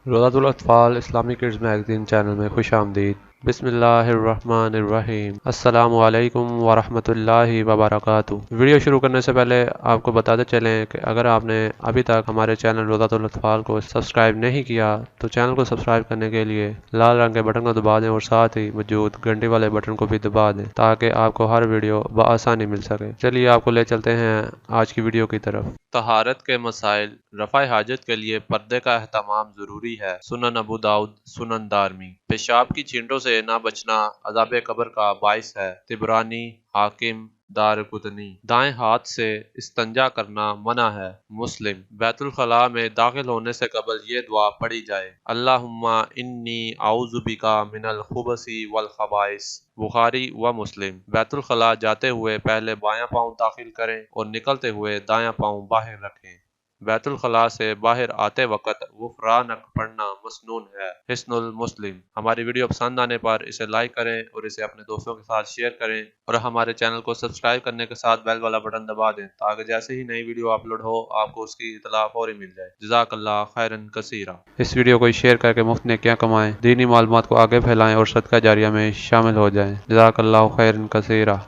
रोज़ातुल अत्फ़ाल Islamic kids magazine channel में खुश आमदीद। बिस्मिल्लाहिर्रहमानिर्रहीम। अस्सलामु अलैकुम वरहमतुल्लाहि वबरकातुहू। वीडियो शुरू करने से पहले आपको बताते चलें कि अगर आपने अभी तक हमारे चैनल रोज़ातुल अत्फ़ाल को सब्सक्राइब नहीं किया तो चैनल को सब्सक्राइब करने के लिए लाल रंग के बटन को दबा दें और साथ ही मौजूद घंटी वाले बटन को भी दबा दें ताकि आपको हर वीडियो बआसानी मिल सके। चलिए आपको ले चलते हैं आज की वीडियो की तरफ। तहारत के मसाइल। रफ़ा हाजत के लिए पर्दे का एहतमाम ज़रूरी है। सुनन अबू दाऊद, सुनन दारमी। पेशाब की छींटों से ना बचना अज़ाब कब्र का बाइस है। तिबरानी, हाकिम, दारकुतनी। दाएं हाथ से इस्तंजा करना मना है। मुस्लिम। बैतुल खला में दाखिल होने से कबल ये दुआ पढ़ी जाए, अल्लाहुम्मा इन्नी आऊज़ु बिका मिनल खुबसी वल खबाइस। बुखारी व मुस्लिम। बैतुल खला जाते हुए पहले बायां पाँव दाखिल करें और निकलते हुए दायां पाँव बाहर रखें। बैतुल खला से बाहर आते वक्त गुफरानक पढ़ना मसनून है। हिस्नुल मुस्लिम। हमारी वीडियो पसंद आने पर इसे लाइक करें और इसे अपने दोस्तों के साथ शेयर करें और हमारे चैनल को सब्सक्राइब करने के साथ बेल वाला बटन दबा दें ताकि जैसे ही नई वीडियो अपलोड हो आपको उसकी इतला फौरी मिल जाए। जज़ाकल्लाह खैरन कसीरा। इस वीडियो को शेयर करके मुफ्त नेकियां कमाएं, दीनी मालूमात को आगे फैलाएं और सदका जारिया में शामिल हो जाएं। जज़ाकल्लाह खैरन कसीरा।